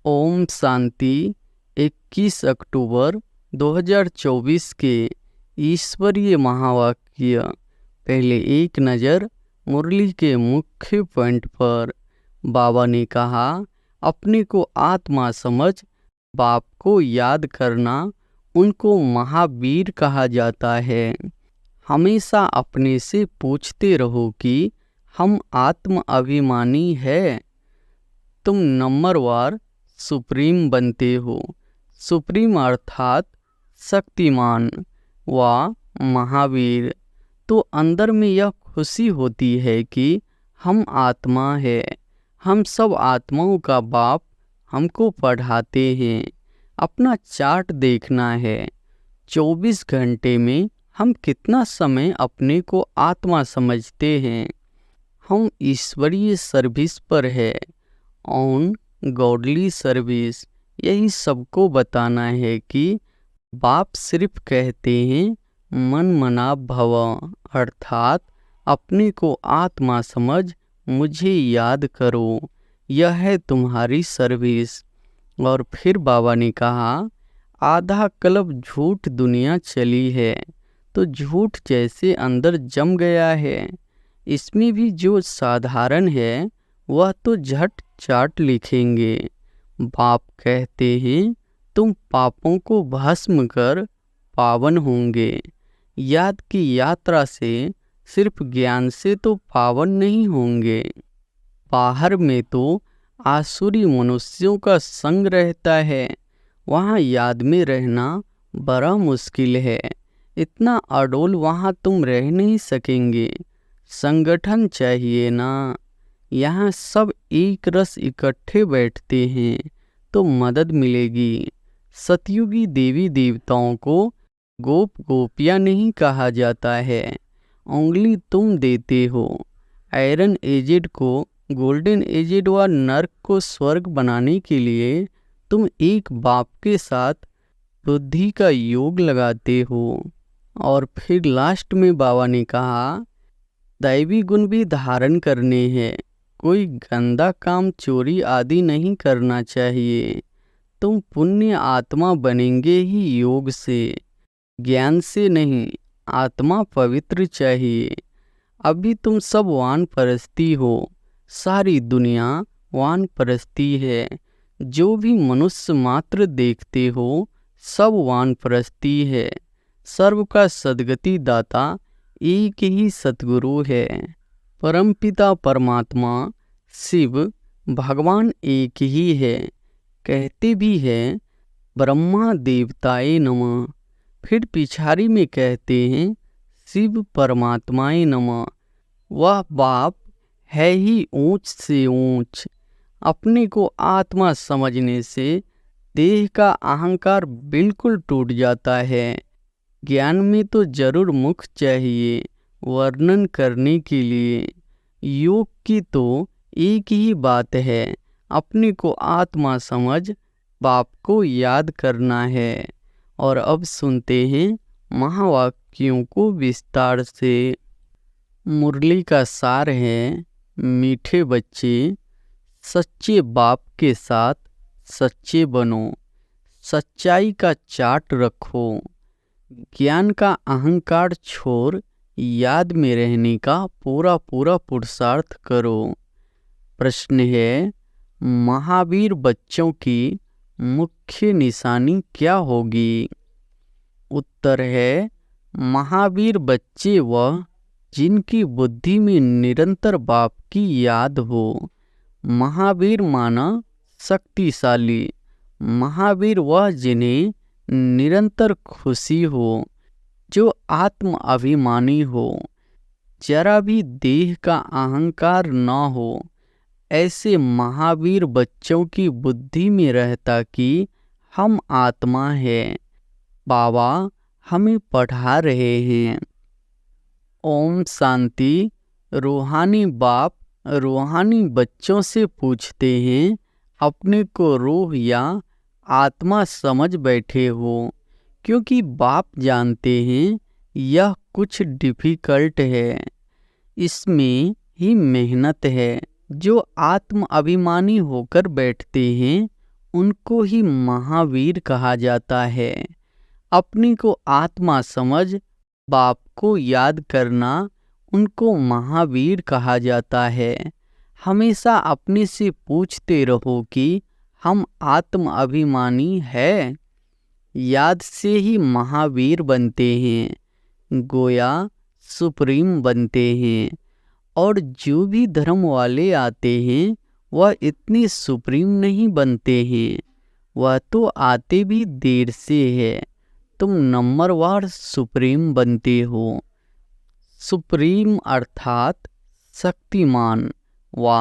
ओम शांति। 21 अक्टूबर 2024 के ईश्वरीय महावाक्य। पहले एक नज़र मुरली के मुख्य पॉइंट पर। बाबा ने कहा, अपने को आत्मा समझ बाप को याद करना, उनको महावीर कहा जाता है। हमेशा अपने से पूछते रहो कि हम आत्म अभिमानी है। तुम नंबरवार सुप्रीम बनते हो। सुप्रीम अर्थात शक्तिमान व महावीर। तो अंदर में यह खुशी होती है कि हम आत्मा है। हम सब आत्माओं का बाप हमको पढ़ाते हैं। अपना चार्ट देखना है, 24 घंटे में हम कितना समय अपने को आत्मा समझते हैं। हम ईश्वरीय सर्विस पर है, ऑन गॉडली सर्विस। यही सबको बताना है कि बाप सिर्फ कहते हैं मन मना भव, अर्थात अपने को आत्मा समझ मुझे याद करो। यह है तुम्हारी सर्विस। और फिर बाबा ने कहा, आधा कल्प झूठ दुनिया चली है, तो झूठ जैसे अंदर जम गया है। इसमें भी जो साधारण है वह तो झट चाट लिखेंगे। बाप कहते हैं तुम पापों को भस्म कर पावन होंगे। याद की यात्रा से, सिर्फ ज्ञान से तो पावन नहीं होंगे। बाहर में तो आसुरी मनुष्यों का संग रहता है, वहाँ याद में रहना बड़ा मुश्किल है। इतना अडोल वहाँ तुम रह नहीं सकेंगे। संगठन चाहिए ना। यहाँ सब एक रस इकट्ठे बैठते हैं तो मदद मिलेगी। सतयुगी देवी देवताओं को गोप गोपियाँ नहीं कहा जाता है, उंगली तुम देते हो। आयरन एजेड को गोल्डन एजेड व नर्क को स्वर्ग बनाने के लिए तुम एक बाप के साथ बुद्धि का योग लगाते हो। और फिर लास्ट में बाबा ने कहा, दैवी गुण भी धारण करने हैं। कोई गंदा काम, चोरी आदि नहीं करना चाहिए। तुम पुण्य आत्मा बनेंगे ही योग से, ज्ञान से नहीं। आत्मा पवित्र चाहिए। अभी तुम सब वानप्रस्थी हो, सारी दुनिया वानप्रस्थी है। जो भी मनुष्य मात्र देखते हो सब वानप्रस्थी है। सर्व का सद्गति दाता एक ही सतगुरु है। परमपिता परमात्मा शिव भगवान एक ही है। कहते भी हैं ब्रह्मा देवताए नमः, फिर पिछाड़ी में कहते हैं शिव परमात्माए नमः। वह बाप है ही ऊंच से ऊंच। अपने को आत्मा समझने से देह का अहंकार बिल्कुल टूट जाता है। ज्ञान में तो जरूर मुख चाहिए वर्णन करने के लिए। योग की तो एक ही बात है, अपने को आत्मा समझ बाप को याद करना है। और अब सुनते हैं महावाक्यों को विस्तार से। मुरली का सार है, मीठे बच्चे सच्चे बाप के साथ सच्चे बनो। सच्चाई का चार्ट रखो। ज्ञान का अहंकार छोड़ याद में रहने का पूरा पूरा पुरुषार्थ करो। प्रश्न है, महावीर बच्चों की मुख्य निशानी क्या होगी? उत्तर है, महावीर बच्चे वह जिनकी बुद्धि में निरंतर बाप की याद हो। महावीर माना शक्तिशाली। महावीर वह जिन्हें निरंतर खुशी हो, जो आत्म अभिमानी हो, जरा भी देह का अहंकार न हो। ऐसे महावीर बच्चों की बुद्धि में रहता कि हम आत्मा हैं। बाबा हमें पढ़ा रहे हैं। ओम शांति। रूहानी बाप रूहानी बच्चों से पूछते हैं, अपने को रूह या आत्मा समझ बैठे हो? क्योंकि बाप जानते हैं यह कुछ डिफ़िकल्ट है। इसमें ही मेहनत है। जो आत्म अभिमानी होकर बैठते हैं उनको ही महावीर कहा जाता है। अपनी को आत्मा समझ बाप को याद करना उनको महावीर कहा जाता है। हमेशा अपने से पूछते रहो कि हम आत्म अभिमानी है। याद से ही महावीर बनते हैं, गोया सुप्रीम बनते हैं। और जो भी धर्म वाले आते हैं वह इतने सुप्रीम नहीं बनते हैं, वह तो आते भी देर से है। तुम नंबरवार सुप्रीम बनते हो। सुप्रीम अर्थात शक्तिमान व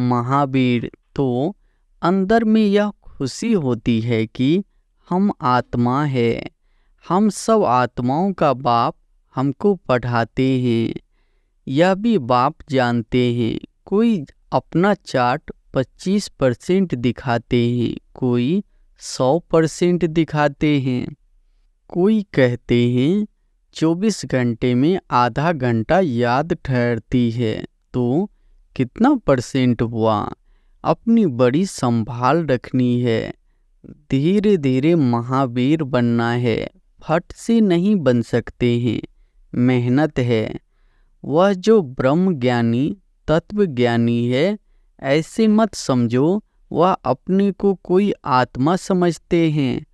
महावीर। तो अंदर में यह खुशी होती है कि हम आत्मा है। हम सब आत्माओं का बाप हमको पढ़ाते हैं। यह भी बाप जानते हैं। कोई अपना चार्ट 25% दिखाते हैं, कोई 100% दिखाते हैं। कोई कहते हैं 24 घंटे में आधा घंटा याद ठहरती है। तो कितना % हुआ? अपनी बड़ी संभाल रखनी है। धीरे धीरे महावीर बनना है। फट से नहीं बन सकते हैं, मेहनत है। वह जो ब्रह्म ज्ञानी तत्व ज्ञानी है, ऐसे मत समझो वह अपने को कोई आत्मा समझते हैं।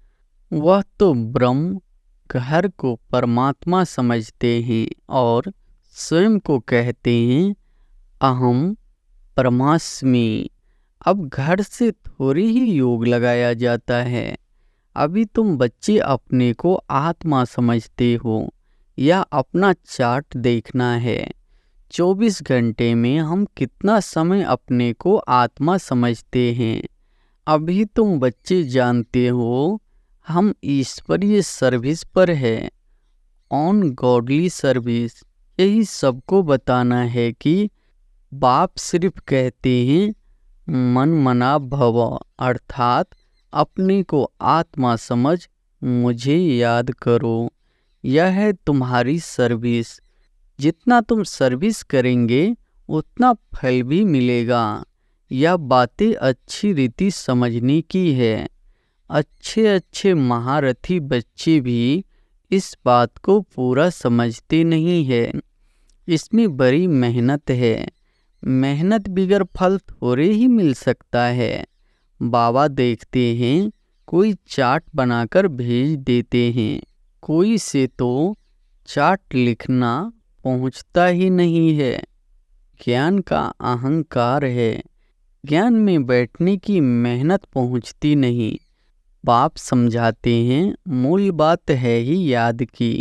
वह तो ब्रह्म घर को परमात्मा समझते हैं और स्वयं को कहते हैं अहम ब्रह्मास्मि। अब घर से थोड़ी ही योग लगाया जाता है। अभी तुम बच्चे अपने को आत्मा समझते हो। या अपना चार्ट देखना है, 24 घंटे में हम कितना समय अपने को आत्मा समझते हैं। अभी तुम बच्चे जानते हो हम ईश्वरीय सर्विस पर है, ऑन गॉडली सर्विस। यही सबको बताना है कि बाप सिर्फ कहते हैं मन मना भव, अर्थात अपने को आत्मा समझ मुझे याद करो। यह है तुम्हारी सर्विस। जितना तुम सर्विस करेंगे उतना फल भी मिलेगा। यह बातें अच्छी रीति समझने की है। अच्छे अच्छे महारथी बच्चे भी इस बात को पूरा समझते नहीं है। इसमें बड़ी मेहनत है। मेहनत बिगर फल थोड़े ही मिल सकता है। बाबा देखते हैं कोई चार्ट बनाकर भेज देते हैं, कोई से तो चार्ट लिखना पहुंचता ही नहीं है। ज्ञान का अहंकार है। ज्ञान में बैठने की मेहनत पहुंचती नहीं। बाप समझाते हैं मूल बात है ही याद की।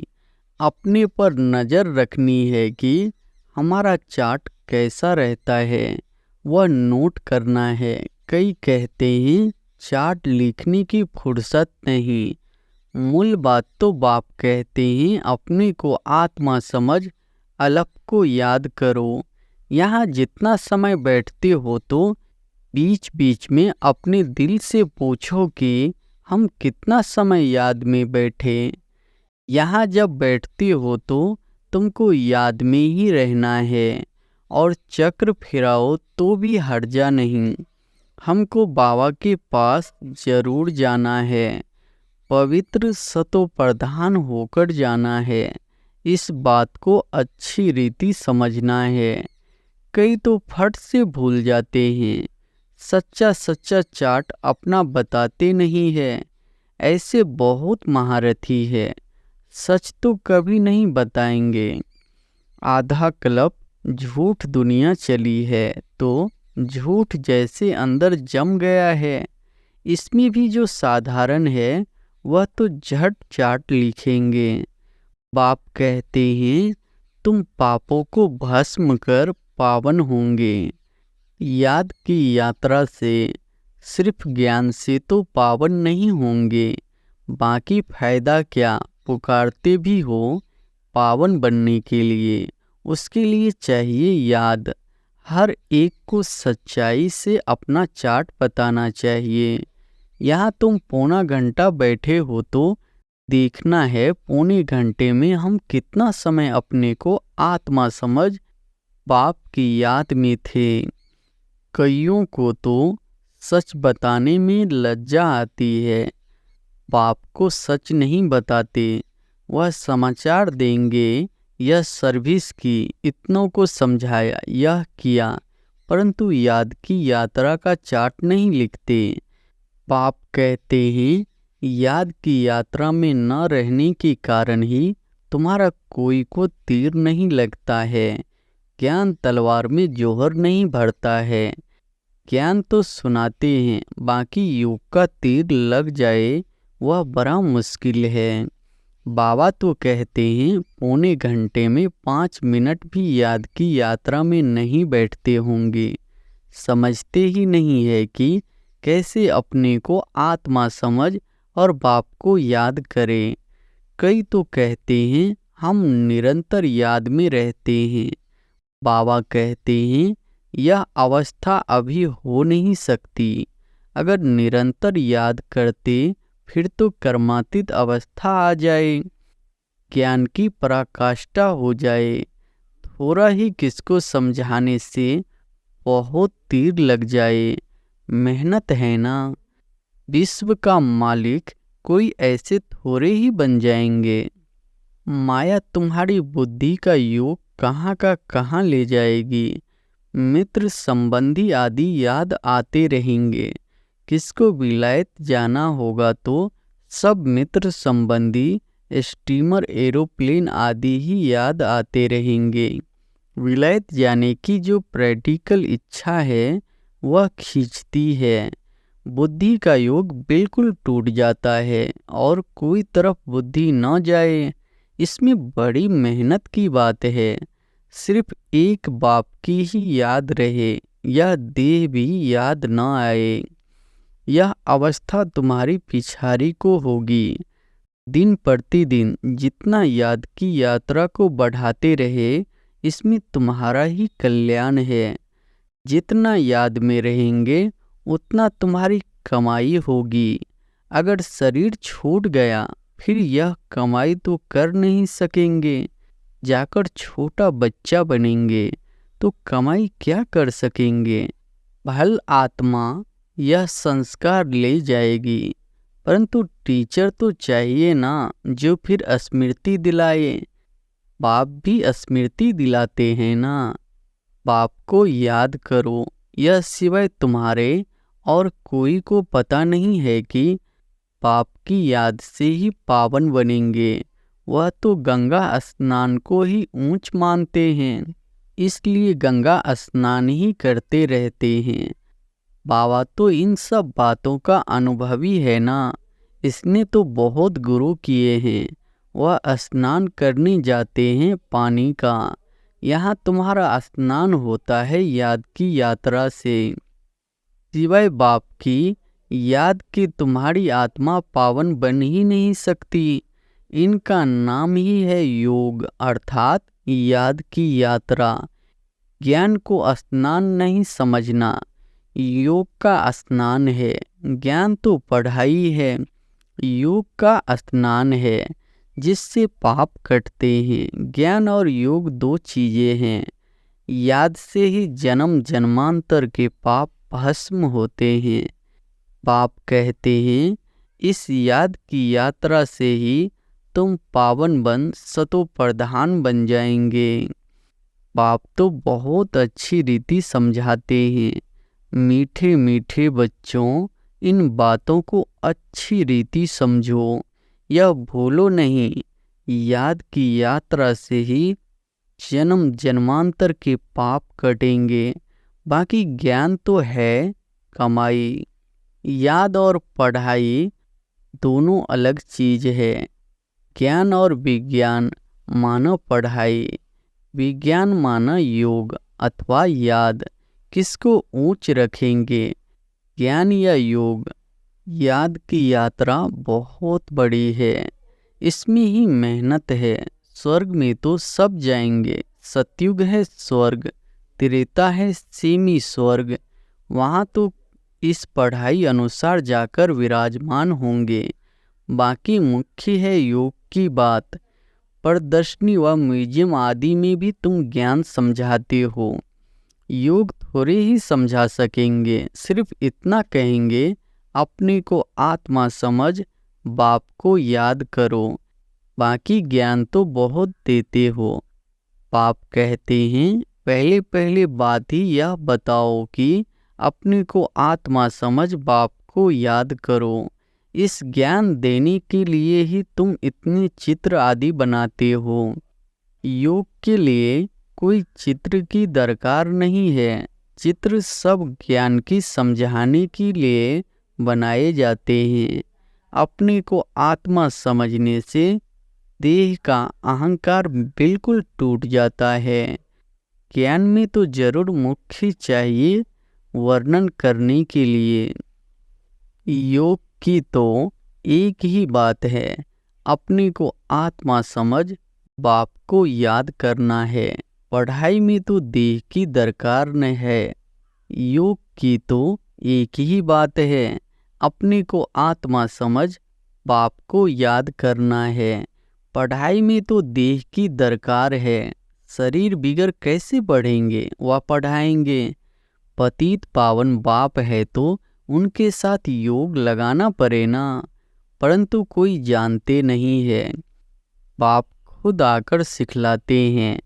अपने पर नज़र रखनी है कि हमारा चार्ट कैसा रहता है, वह नोट करना है। कई कहते हैं चार्ट लिखने की फुर्सत नहीं। मूल बात तो बाप कहते हैं अपने को आत्मा समझ अलग को याद करो। यहाँ जितना समय बैठते हो तो बीच बीच में अपने दिल से पूछो कि हम कितना समय याद में बैठे। यहाँ जब बैठते हो तो तुमको याद में ही रहना है और चक्र फिराओ तो भी हट जा नहीं। हमको बाबा के पास जरूर जाना है। पवित्र सतो प्रधान होकर जाना है। इस बात को अच्छी रीति समझना है। कई तो फट से भूल जाते हैं। सच्चा सच्चा चार्ट अपना बताते नहीं है। ऐसे बहुत महारथी है, सच तो कभी नहीं बताएंगे। आधा कल्प झूठ दुनिया चली है तो झूठ जैसे अंदर जम गया है। इसमें भी जो साधारण है वह तो झट चार्ट लिखेंगे। बाप कहते हैं तुम पापों को भस्म कर पावन होंगे। याद की यात्रा से सिर्फ ज्ञान से तो पावन नहीं होंगे। बाकी फायदा क्या? पुकारते भी हो पावन बनने के लिए, उसके लिए चाहिए याद। हर एक को सच्चाई से अपना चार्ट बताना चाहिए। यहाँ तुम पौना घंटा बैठे हो तो देखना है पौने घंटे में हम कितना समय अपने को आत्मा समझ बाप की याद में थे। कईयों को तो सच बताने में लज्जा आती है। बाप को सच नहीं बताते। वह समाचार देंगे, यह सर्विस की, इतनों को समझाया, यह किया, परंतु याद की यात्रा का चार्ट नहीं लिखते। बाप कहते हैं याद की यात्रा में न रहने के कारण ही तुम्हारा कोई को तीर नहीं लगता है। ज्ञान तलवार में जोहर नहीं भरता है। ज्ञान तो सुनाते हैं, बाकी योग का तीर लग जाए वह बड़ा मुश्किल है। बाबा तो कहते हैं पौने घंटे में 5 मिनट भी याद की यात्रा में नहीं बैठते होंगे। समझते ही नहीं है कि कैसे अपने को आत्मा समझ और बाप को याद करें। कई तो कहते हैं हम निरंतर याद में रहते हैं। बाबा कहते हैं यह अवस्था अभी हो नहीं सकती। अगर निरंतर याद करते फिर तो कर्मातीत अवस्था आ जाए, ज्ञान की पराकाष्ठा हो जाए। थोड़ा ही किसको समझाने से बहुत तीर लग जाए। मेहनत है ना। विश्व का मालिक कोई ऐसे थोड़े ही बन जाएंगे। माया तुम्हारी बुद्धि का योग कहाँ का कहाँ ले जाएगी। मित्र संबंधी आदि याद आते रहेंगे। किसको विलायत जाना होगा तो सब मित्र संबंधी स्टीमर, एरोप्लेन आदि ही याद आते रहेंगे। विलायत जाने की जो प्रैक्टिकल इच्छा है वह खींचती है। बुद्धि का योग बिल्कुल टूट जाता है और कोई तरफ बुद्धि न जाए, इसमें बड़ी मेहनत की बात है। सिर्फ एक बाप की ही याद रहे, यह देह भी याद न आए। यह अवस्था तुम्हारी पिछाड़ी को होगी। दिन प्रतिदिन जितना याद की यात्रा को बढ़ाते रहे, इसमें तुम्हारा ही कल्याण है। जितना याद में रहेंगे उतना तुम्हारी कमाई होगी। अगर शरीर छूट गया फिर यह कमाई तो कर नहीं सकेंगे। जाकर छोटा बच्चा बनेंगे तो कमाई क्या कर सकेंगे। भल आत्मा यह संस्कार ले जाएगी, परंतु टीचर तो चाहिए ना जो फिर स्मृति दिलाए। बाप भी स्मृति दिलाते हैं ना। बाप को याद करो, यह सिवाय तुम्हारे और कोई को पता नहीं है कि बाप की याद से ही पावन बनेंगे। वह तो गंगा स्नान को ही ऊंच मानते हैं, इसलिए गंगा स्नान ही करते रहते हैं। बाबा तो इन सब बातों का अनुभवी है ना। इसने तो बहुत गुरु किए हैं। वह स्नान करने जाते हैं पानी का। यहाँ तुम्हारा स्नान होता है याद की यात्रा से। सिवाय बाप की याद के तुम्हारी आत्मा पावन बन ही नहीं सकती। इनका नाम ही है योग, अर्थात याद की यात्रा। ज्ञान को स्नान नहीं समझना, योग का स्नान है। ज्ञान तो पढ़ाई है, योग का स्नान है जिससे पाप कटते हैं। ज्ञान और योग दो चीजें हैं। याद से ही जन्म जन्मांतर के पाप भस्म होते हैं। बाप कहते हैं इस याद की यात्रा से ही तुम पावन बन सतो प्रधान बन जाएंगे। बाप तो बहुत अच्छी रीति समझाते हैं। मीठे मीठे बच्चों, इन बातों को अच्छी रीति समझो, यह भूलो नहीं। याद की यात्रा से ही जन्म जन्मांतर के पाप कटेंगे। बाकी ज्ञान तो है कमाई। याद और पढ़ाई दोनों अलग चीज है। ज्ञान और विज्ञान माना पढ़ाई, विज्ञान माना योग अथवा याद। किसको ऊंच रखेंगे, ज्ञान या योग। याद की यात्रा बहुत बड़ी है, इसमें ही मेहनत है। स्वर्ग में तो सब जाएंगे। सतयुग है स्वर्ग, त्रेता है सेमी स्वर्ग। वहाँ तो इस पढ़ाई अनुसार जाकर विराजमान होंगे। बाकी मुख्य है योग की बात। प्रदर्शनी व म्यूजियम आदि में भी तुम ज्ञान समझाते हो। योग थोड़े ही समझा सकेंगे। सिर्फ इतना कहेंगे, अपने को आत्मा समझ, बाप को याद करो, बाकी ज्ञान तो बहुत देते हो। बाप कहते हैं, पहले पहले बात ही यह बताओ कि अपने को आत्मा समझ, बाप को याद करो। इस ज्ञान देने के लिए ही तुम इतने चित्र आदि बनाते हो। योग के लिए कोई चित्र की दरकार नहीं है। चित्र सब ज्ञान की समझाने के लिए बनाए जाते हैं। अपने को आत्मा समझने से देह का अहंकार बिल्कुल टूट जाता है। ज्ञान में तो जरूर मुख्य चाहिए वर्णन करने के लिए। योग की तो एक ही बात है, अपने को आत्मा समझ, बाप को याद करना है। पढ़ाई में तो देह की दरकार न है। योग की तो एक ही बात है, अपने को आत्मा समझ, बाप को याद करना है। पढ़ाई में तो देह की दरकार है। शरीर बिगड़ कैसे पढ़ेंगे व पढ़ाएंगे। पतित पावन बाप है तो उनके साथ योग लगाना पड़े ना, परंतु कोई जानते नहीं है। बाप खुद आकर सिखलाते हैं।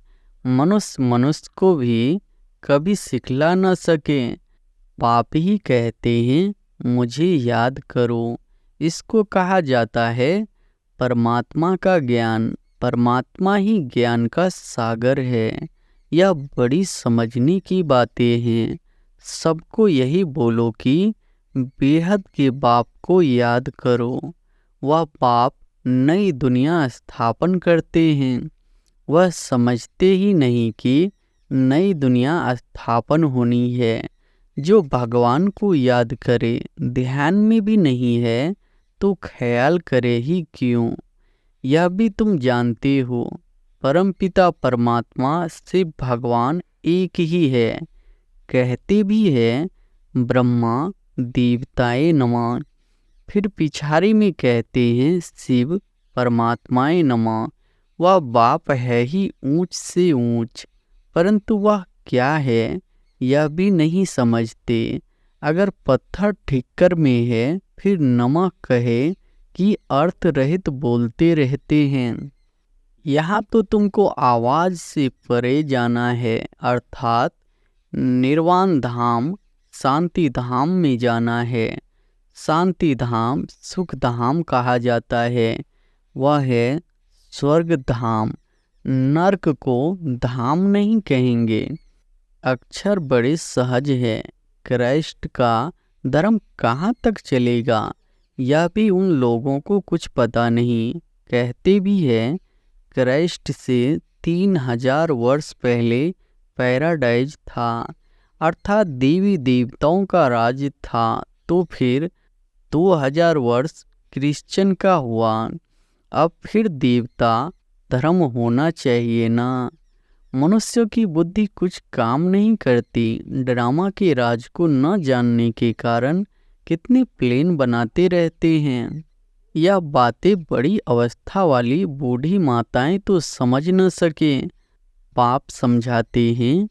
मनुष्य को भी कभी सिखला न सके। बाप ही कहते हैं, मुझे याद करो। इसको कहा जाता है परमात्मा का ज्ञान। परमात्मा ही ज्ञान का सागर है। यह बड़ी समझने की बातें हैं। सबको यही बोलो कि बेहद के बाप को याद करो। वह बाप नई दुनिया स्थापन करते हैं। वह समझते ही नहीं कि नई दुनिया स्थापन होनी है। जो भगवान को याद करे, ध्यान में भी नहीं है तो ख्याल करे ही क्यों। यह भी तुम जानते हो, परमपिता परमात्मा से भगवान एक ही है। कहते भी है, ब्रह्मा देवताए नमः। फिर पिछाड़ी में कहते हैं, शिव परमात्माए नमः। वह बाप है ही ऊंच से ऊंच, परंतु वह क्या है यह भी नहीं समझते। अगर पत्थर ठिक्कर में है फिर नमः कहे कि अर्थ रहित बोलते रहते हैं। यहाँ तो तुमको आवाज से परे जाना है, अर्थात निर्वाण धाम शांति धाम में जाना है। शांति धाम सुख धाम कहा जाता है। वह है स्वर्ग धाम। नरक को धाम नहीं कहेंगे। अक्षर बड़े सहज है। क्राइस्ट का धर्म कहाँ तक चलेगा यह भी उन लोगों को कुछ पता नहीं। कहते भी है, क्राइस्ट से 3000 वर्ष पहले पैराडाइज था, अर्थात देवी देवताओं का राज्य था। तो फिर 2000 वर्ष क्रिश्चियन का हुआ। अब फिर देवता धर्म होना चाहिए ना। मनुष्यों की बुद्धि कुछ काम नहीं करती। ड्रामा के राज को न जानने के कारण कितने प्लेन बनाते रहते हैं। यह बातें बड़ी अवस्था वाली बूढ़ी माताएं तो समझ न सके। पाप समझाते हैं,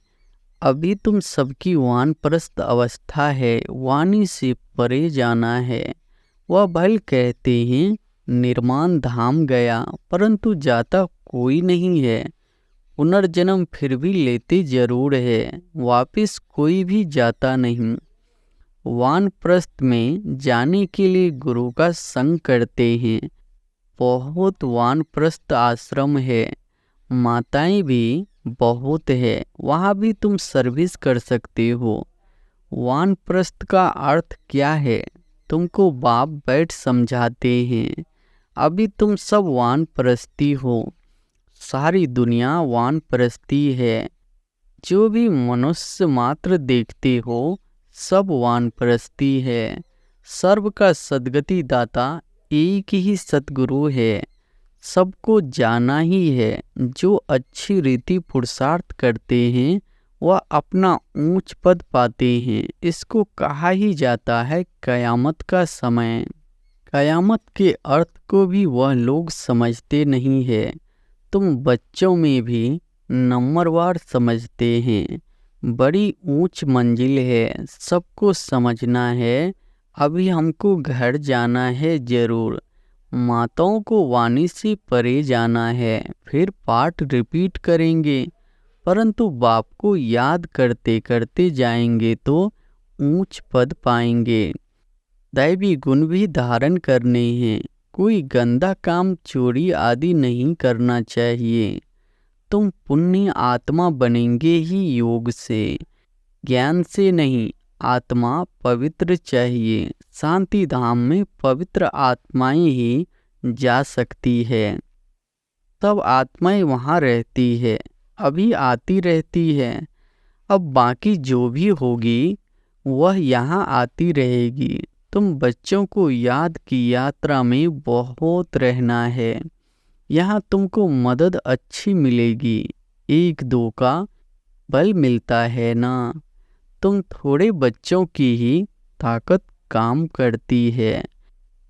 अभी तुम सबकी वानप्रस्थ अवस्था है, वाणी से परे जाना है। वह भल कहते हैं, निर्माण धाम गया परंतु जाता कोई नहीं है। पुनर्जन्म फिर भी लेते जरूर है, वापिस कोई भी जाता नहीं। वानप्रस्थ में जाने के लिए गुरु का संग करते हैं। बहुत वानप्रस्थ आश्रम है, माताएं भी बहुत है, वहाँ भी तुम सर्विस कर सकते हो। वानप्रस्थ का अर्थ क्या है तुमको बाप बैठ समझाते हैं। अभी तुम सब वानप्रस्थी हो। सारी दुनिया वानप्रस्थी है। जो भी मनुष्य मात्र देखते हो सब वानप्रस्थी है। सर्व का सद्गति दाता एक ही सतगुरु है। सबको जाना ही है। जो अच्छी रीति पुरुषार्थ करते हैं वह अपना ऊंच पद पाते हैं। इसको कहा ही जाता है कयामत का समय। कयामत के अर्थ को भी वह लोग समझते नहीं है। तुम बच्चों में भी नंबरवार समझते हैं। बड़ी ऊंच मंजिल है, सबको समझना है। अभी हमको घर जाना है जरूर। माताओं को वाणी से परे जाना है, फिर पाठ रिपीट करेंगे। परंतु बाप को याद करते करते जाएंगे तो ऊंच पद पाएंगे। दैवी गुण भी धारण करने हैं। कोई गंदा काम, चोरी आदि नहीं करना चाहिए। तुम पुण्य आत्मा बनेंगे ही योग से, ज्ञान से नहीं। आत्मा पवित्र चाहिए। शांति धाम में पवित्र आत्माएं ही जा सकती है। सब आत्माएं वहाँ रहती है, अभी आती रहती है। अब बाकी जो भी होगी वह यहाँ आती रहेगी। तुम बच्चों को याद की यात्रा में बहुत रहना है। यहाँ तुमको मदद अच्छी मिलेगी। एक दो का बल मिलता है ना। तुम थोड़े बच्चों की ही ताकत काम करती है।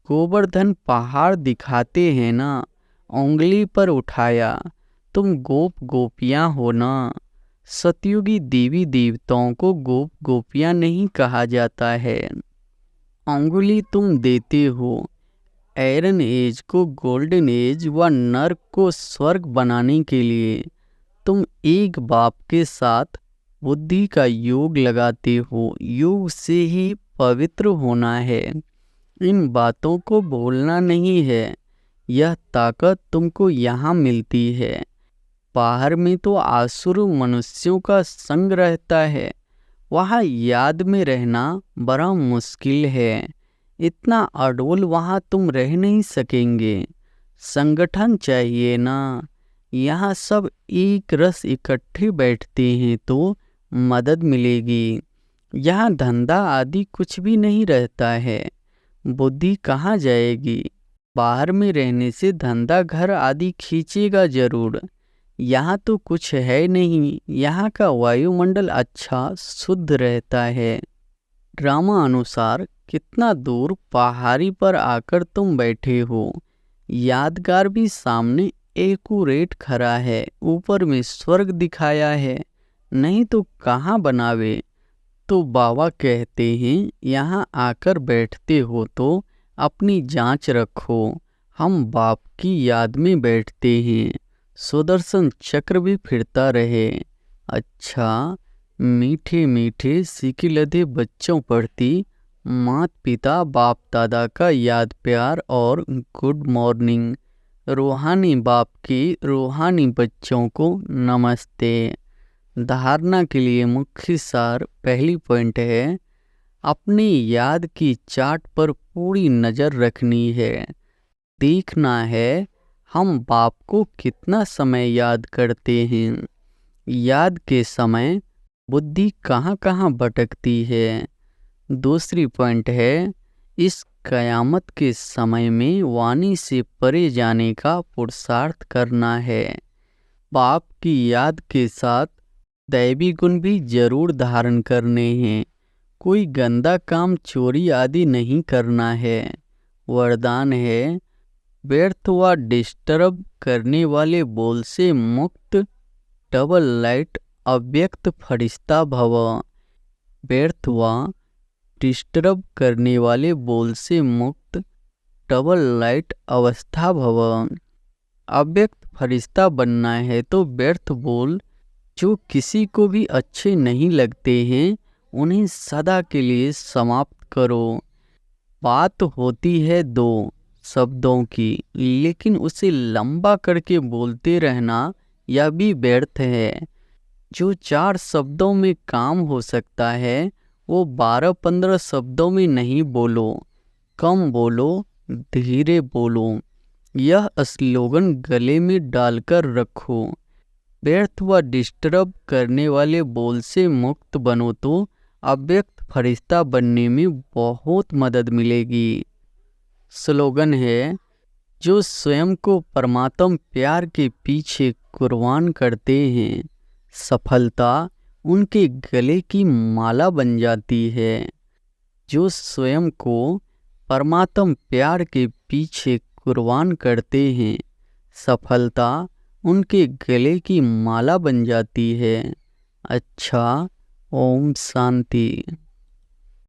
गोवर्धन पहाड़ दिखाते हैं ना, उंगली पर उठाया। तुम गोप गोपियाँ हो ना। सतयुगी देवी देवताओं को गोप गोपियाँ नहीं कहा जाता है। अंगुली तुम देते हो। आयरन एज को गोल्डन एज व नर्क को स्वर्ग बनाने के लिए तुम एक बाप के साथ बुद्धि का योग लगाते हो। योग से ही पवित्र होना है। इन बातों को भूलना नहीं है। यह ताकत तुमको यहाँ मिलती है। बाहर में तो आसुर मनुष्यों का संग रहता है, वहाँ याद में रहना बड़ा मुश्किल है। इतना अडोल वहाँ तुम रह नहीं सकेंगे। संगठन चाहिए ना। यहाँ सब एक रस इकट्ठे बैठते हैं तो मदद मिलेगी। यहाँ धंधा आदि कुछ भी नहीं रहता है। बुद्धि कहाँ जाएगी। बाहर में रहने से धंधा घर आदि खींचेगा जरूर। यहाँ तो कुछ है नहीं। यहाँ का वायुमंडल अच्छा शुद्ध रहता है। ड्रामा अनुसार कितना दूर पहाड़ी पर आकर तुम बैठे हो। यादगार भी सामने एक्यूरेट खड़ा है। ऊपर में स्वर्ग दिखाया है, नहीं तो कहाँ बनावे। तो बाबा कहते हैं यहाँ आकर बैठते हो तो अपनी जांच रखो। हम बाप की याद में बैठते हैं। सुदर्शन चक्र भी फिरता रहे। अच्छा, मीठे मीठे सीखे लदे बच्चों प्रति माता पिता बाप दादा का याद प्यार और गुड मॉर्निंग। रूहानी बाप के रूहानी बच्चों को नमस्ते। धारणा के लिए मुख्य सार पहली पॉइंट है, अपनी याद की चार्ट पर पूरी नज़र रखनी है। देखना है हम बाप को कितना समय याद करते हैं। याद के समय बुद्धि कहाँ कहाँ भटकती है। दूसरी पॉइंट है, इस कयामत के समय में वाणी से परे जाने का पुरुषार्थ करना है। बाप की याद के साथ दैवी गुण भी जरूर धारण करने हैं। कोई गंदा काम, चोरी आदि नहीं करना है। वरदान है, व्यर्थ व डिस्टर्ब करने वाले बोल से मुक्त। डबल लाइट अव्यक्त फरिश्ता भव। व्यर्थ व डिस्टर्ब करने वाले बोल से मुक्त डबल लाइट अवस्था भव। अव्यक्त फरिश्ता बनना है तो व्यर्थ बोल जो किसी को भी अच्छे नहीं लगते हैं उन्हें सदा के लिए समाप्त करो। बात होती है दो शब्दों की, लेकिन उसे लंबा करके बोलते रहना यह भी व्यर्थ है। जो 4 शब्दों में काम हो सकता है वो 12-15 शब्दों में नहीं बोलो। कम बोलो, धीरे बोलो। यह स्लोगन गले में डालकर रखो। व्यर्थ व डिस्टर्ब करने वाले बोल से मुक्त बनो तो अव्यक्त फरिश्ता बनने में बहुत मदद मिलेगी। स्लोगन है, जो स्वयं को परमात्म प्यार के पीछे कुर्बान करते हैं, सफलता उनके गले की माला बन जाती है। जो स्वयं को परमात्म प्यार के पीछे कुर्बान करते हैं, सफलता उनके गले की माला बन जाती है। अच्छा, ओम शांति।